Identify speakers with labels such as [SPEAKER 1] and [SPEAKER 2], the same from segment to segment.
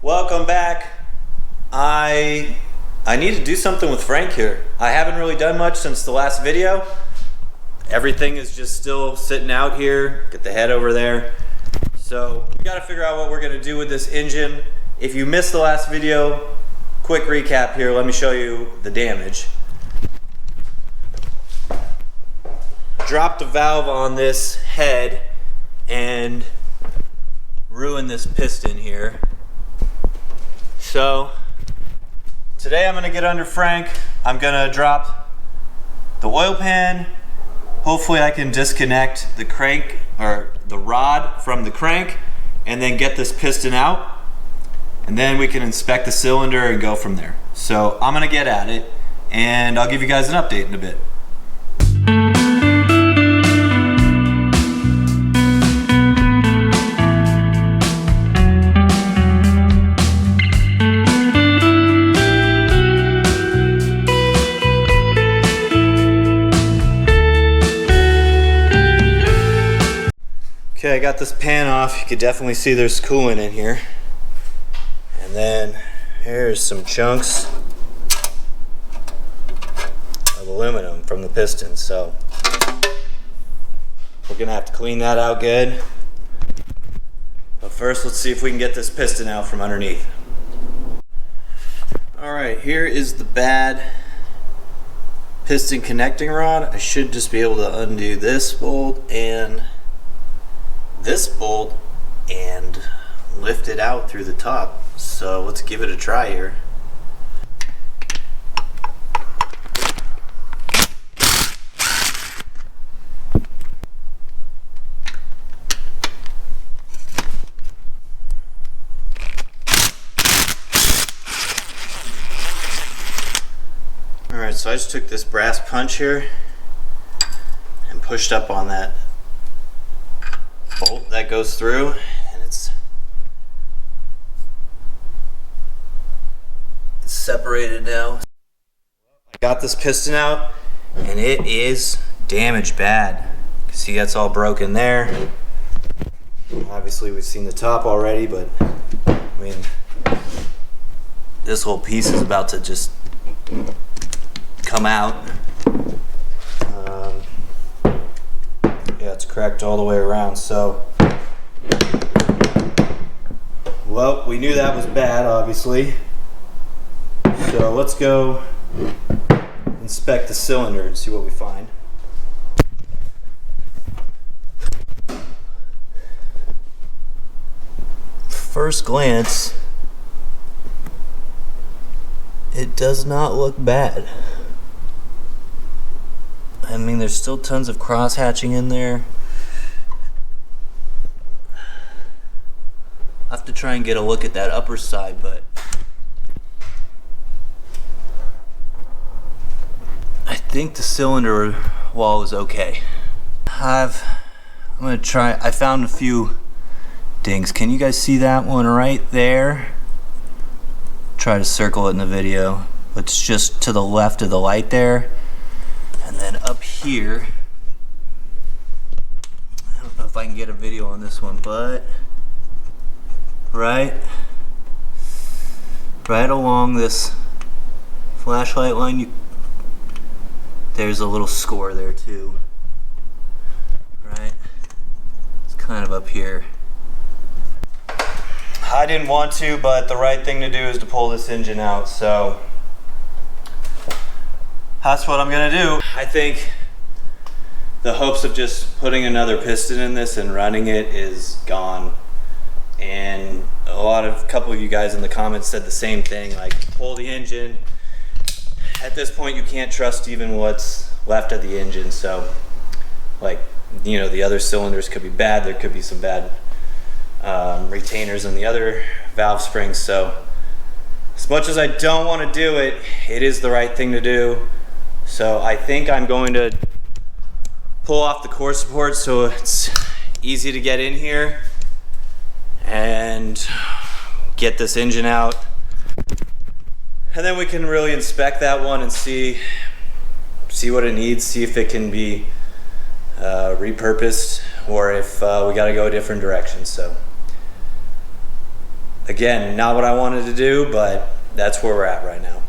[SPEAKER 1] Welcome back. I need to do something with Frank here. I haven't really done much since the last video. Everything is just still sitting out here. Get the head over there. So we got to figure out what we're going to do with this engine. If you missed the last video, quick recap here. Let me show you the damage. Dropped a valve on this head and ruined this piston here. So today I'm going to get under Frank. I'm going to drop the oil pan. Hopefully I can disconnect the crank or the rod from the crank and then get this piston out, and then we can inspect the cylinder and go from there. So I'm going to get at it and I'll give you guys an update in a bit. Okay, I got this pan off. You could definitely see there's coolant in here. And then here's some chunks of aluminum from the piston. So we're gonna have to clean that out good. But first, let's see if we can get this piston out from underneath. All right, here is the bad piston connecting rod. I should just be able to undo this bolt and this bolt and lift it out through the top. So let's give it a try here. Alright, so I just took this brass punch here and pushed up on that bolt that goes through, and it's separated now. I got this piston out and it is damaged bad. You can see that's all broken there. Obviously we've seen the top already, but I mean, this whole piece is about to just come out. Yeah, it's cracked all the way around. So, well, we knew that was bad, obviously. So let's go inspect the cylinder and see what we find. First glance, it does not look bad. I mean, there's still tons of cross hatching in there. I'll have to try and get a look at that upper side, but I think the cylinder wall is okay. I'm gonna try. I found a few dings. Can you guys see that one right there? Try to circle it in the video. It's just to the left of the light there. And then up here, I don't know if I can get a video on this one, but right along this flashlight line, there's a little score there too. Right? It's kind of up here. I didn't want to, but the right thing to do is to pull this engine out, so that's what I'm gonna do. I think the hopes of just putting another piston in this and running it is gone. And a couple of you guys in the comments said the same thing, like pull the engine. At this point you can't trust even what's left of the engine. So like, you know, the other cylinders could be bad. There could be some bad retainers in the other valve springs. So as much as I don't want to do it, it is the right thing to do. So I think I'm going to pull off the core support so it's easy to get in here and get this engine out. And then we can really inspect that one and see what it needs, see if it can be repurposed or if we got to go a different direction. So Again, not what I wanted to do, but that's where we're at right now.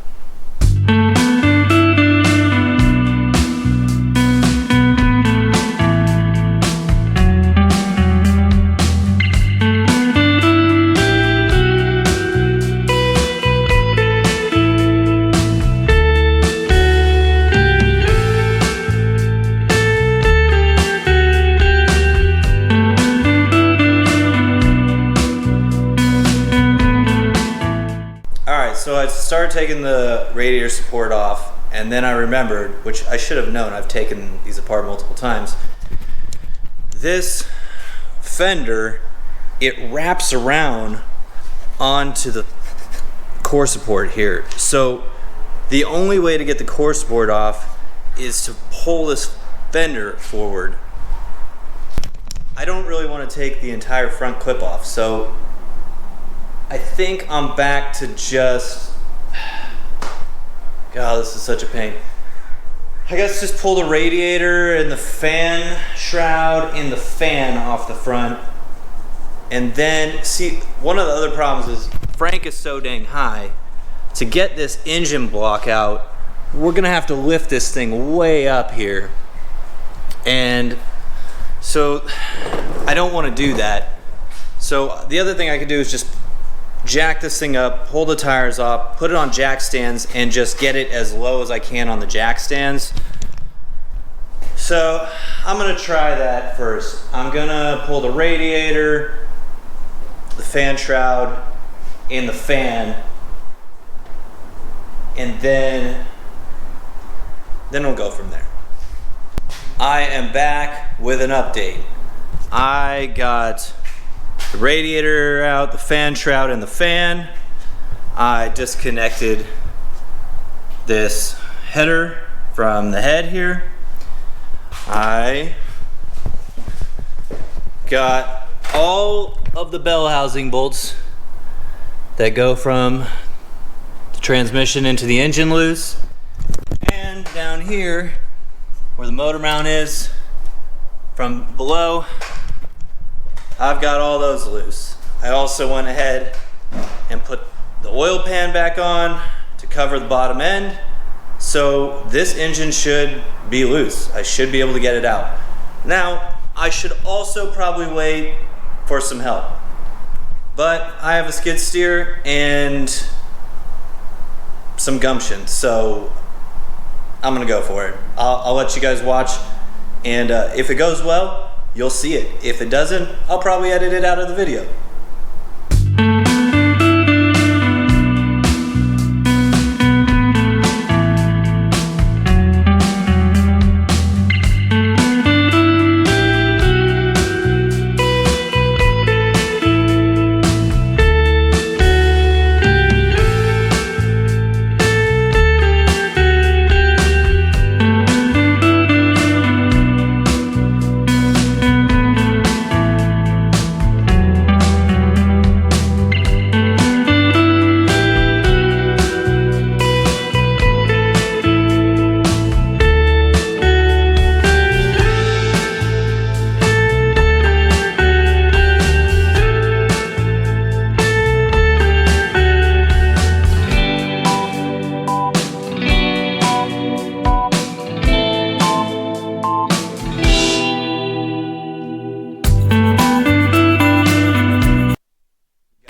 [SPEAKER 1] So I started taking the radiator support off, and then I remembered, which I should have known, I've taken these apart multiple times. This fender, it wraps around onto the core support here. So the only way to get the core support off is to pull this fender forward. I don't really want to take the entire front clip off, so I think I'm back to just, God, this is such a pain. I guess just pull the radiator and the fan shroud and the fan off the front. And then, see, one of the other problems is Frank is so dang high. To get this engine block out, we're gonna have to lift this thing way up here. And so I don't wanna do that. So the other thing I could do is just jack this thing up, pull the tires off, put it on jack stands, and just get it as low as I can on the jack stands. So I'm gonna try that first. I'm gonna pull the radiator, the fan shroud, and the fan, and then we'll go from there. I am back with an update. I got the radiator out, the fan shroud, and the fan. I disconnected this header from the head here. I got all of the bell housing bolts that go from the transmission into the engine loose. And down here, where the motor mount is, from below, I've got all those loose. I also went ahead and put the oil pan back on to cover the bottom end. So this engine should be loose. I should be able to get it out. Now, I should also probably wait for some help. But I have a skid steer and some gumption, so I'm gonna go for it. I'll let you guys watch, and if it goes well, you'll see it. If it doesn't, I'll probably edit it out of the video.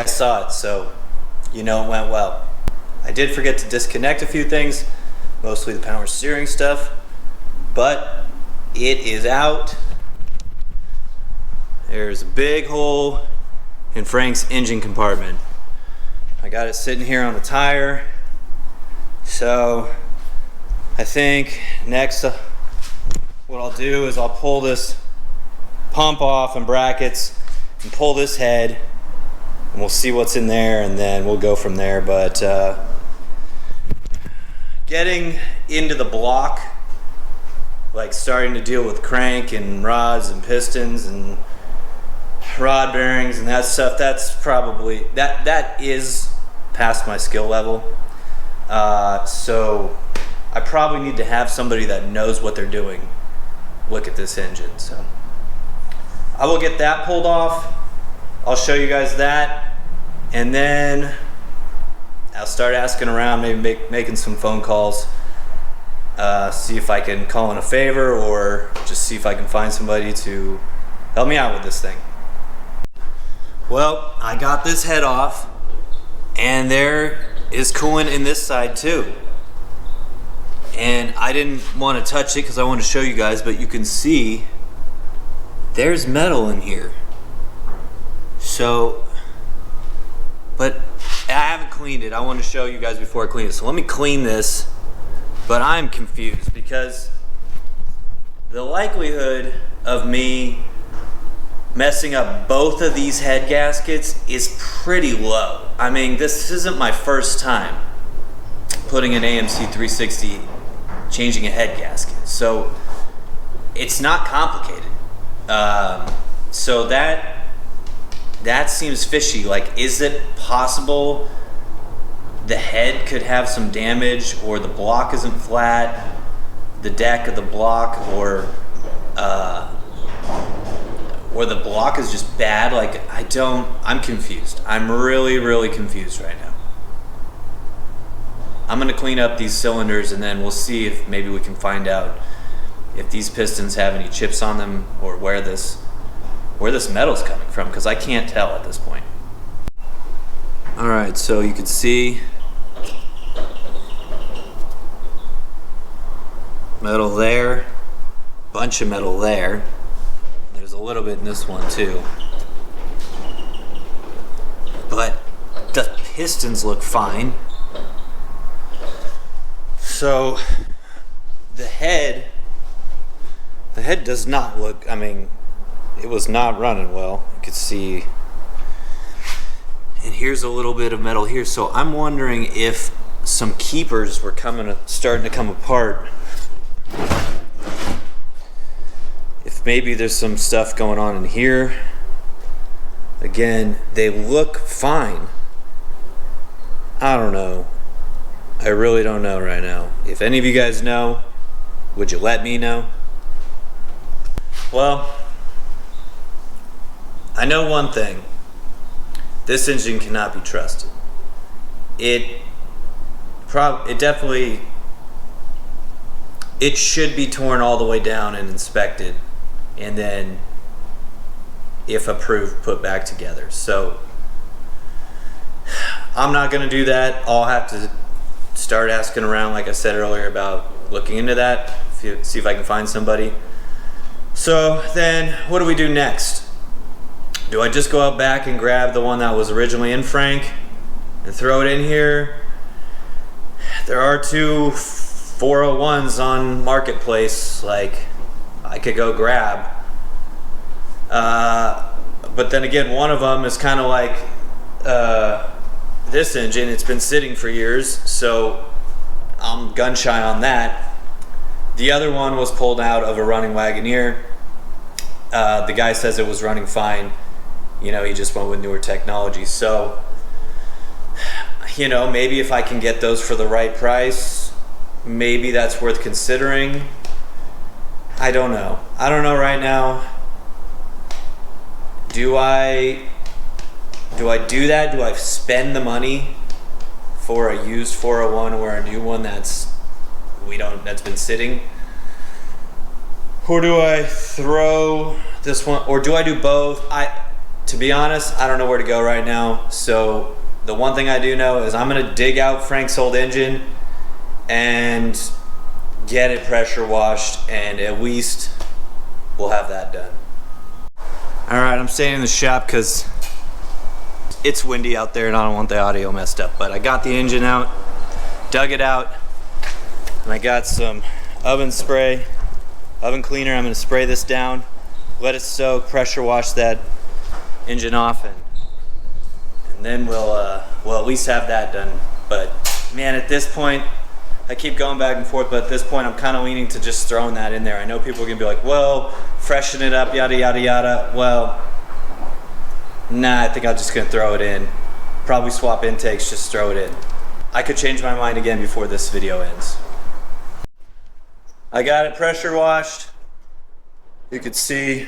[SPEAKER 1] Saw it, so you know it went well. I did forget to disconnect a few things, mostly the power steering stuff, but it is out. There's a big hole in Frank's engine compartment. I got it sitting here on the tire, so I think next what I'll do is I'll pull this pump off and brackets and pull this head, and we'll see what's in there, and then we'll go from there. But getting into the block, like starting to deal with crank and rods and pistons and rod bearings and that stuff, that's probably, that is past my skill level. So I probably need to have somebody that knows what they're doing look at this engine. So I will get that pulled off. I'll show you guys that, And then I'll start asking around, maybe making some phone calls, see if I can call in a favor or just see if I can find somebody to help me out with this thing. Well, I got this head off, and there is coolant in this side too. And I didn't want to touch it because I wanted to show you guys, but you can see there's metal in here. So, but I haven't cleaned it. I want to show you guys before I clean it. So let me clean this. But I'm confused because the likelihood of me messing up both of these head gaskets is pretty low. I mean, this isn't my first time putting an AMC 360, changing a head gasket. So it's not complicated. So that seems fishy. Like, is it possible the head could have some damage, or the block isn't flat, the deck of the block, or the block is just bad? Like, I'm confused. I'm really confused right now. I'm gonna clean up these cylinders and then we'll see if maybe we can find out if these pistons have any chips on them, or where this metal's coming from, because I can't tell at this point. Alright, so you can see metal there, bunch of metal there. There's a little bit in this one too. But the pistons look fine. So the head does not look, I mean, it was not running well. You could see, and here's a little bit of metal here. So I'm wondering if some keepers were starting to come apart. If maybe there's some stuff going on in here. Again, they look fine. I don't know. I really don't know right now. If any of you guys know, would you let me know? Well, I know one thing. This engine cannot be trusted. It should be torn all the way down and inspected, and then, if approved, put back together. So I'm not going to do that. I'll have to start asking around, like I said earlier, about looking into that, see if I can find somebody. So then what do we do next? Do I just go out back and grab the one that was originally in Frank and throw it in here? There are two 401s on Marketplace, like, I could go grab. But then again, one of them is kind of like this engine. It's been sitting for years, so I'm gun shy on that. The other one was pulled out of a running Wagoneer. The guy says it was running fine. You know, he just went with newer technology. So, you know, maybe if I can get those for the right price, maybe that's worth considering. I don't know. I don't know right now. Do I do that? Do I spend the money for a used 401 or a new one that's been sitting? Or do I throw this one, or do I do both? To be honest, I don't know where to go right now. So the one thing I do know is I'm gonna dig out Frank's old engine and get it pressure washed, and at least we'll have that done. All right, I'm staying in the shop because it's windy out there and I don't want the audio messed up. But I got the engine out, dug it out, and I got some oven cleaner. I'm gonna spray this down, let it soak, pressure wash that engine off, and then we'll at least have that done. But man, at this point, I keep going back and forth, but at this point I'm kind of leaning to just throwing that in there. I know people are gonna be like, well, freshen it up, yada yada yada. Well, nah, I think I'm just gonna throw it in. Probably swap intakes, just throw it in. I could change my mind again before this video ends. I got it pressure washed. You could see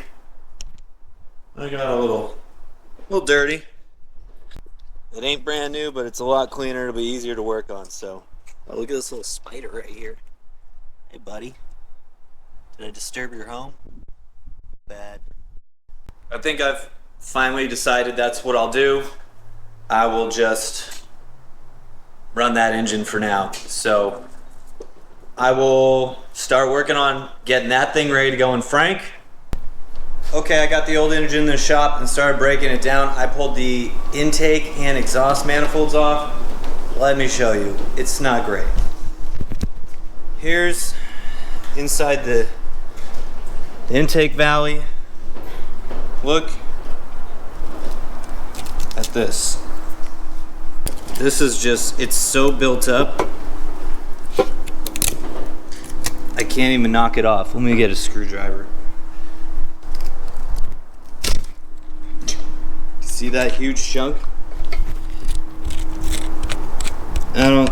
[SPEAKER 1] I got a little dirty. It ain't brand new, but it's a lot cleaner. It'll be easier to work on. So, oh, look at this little spider right here. Hey, buddy. Did I disturb your home? Bad. I think I've finally decided that's what I'll do. I will just run that engine for now. So I will start working on getting that thing ready to go in Frank. Okay, I got the old engine in the shop and started breaking it down. I pulled the intake and exhaust manifolds off. Let me show you. It's not great. Here's inside the intake valley. Look at this. This is just, it's so built up. I can't even knock it off. Let me get a screwdriver. See that huge chunk? I don't,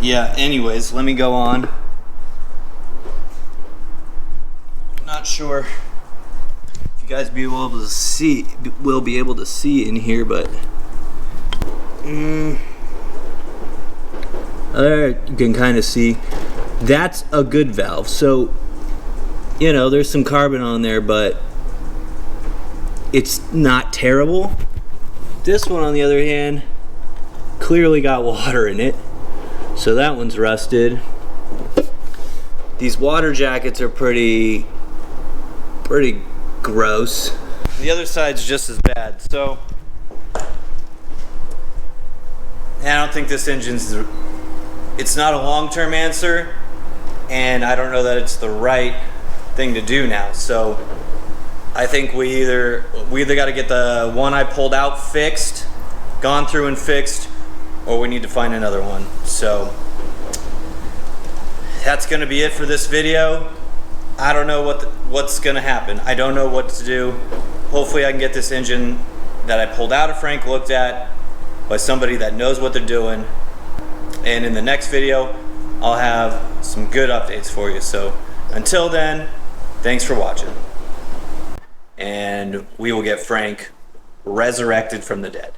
[SPEAKER 1] yeah, anyways, let me go on. Not sure if you guys will be able to see in here, but there you can kind of see. That's a good valve. So, you know, there's some carbon on there, but it's not terrible. This one, on the other hand, clearly got water in it, so that one's rusted. These water jackets are pretty gross. The other side's just as bad. So I don't think this engine's, it's not a long-term answer, and I don't know that it's the right thing to do now. So I think we either got to get the one I pulled out fixed, gone through and fixed, or we need to find another one. So that's going to be it for this video. I don't know what's going to happen. I don't know what to do. Hopefully I can get this engine that I pulled out of Frank looked at by somebody that knows what they're doing. And in the next video, I'll have some good updates for you. So until then, thanks for watching. And we will get Frank resurrected from the dead.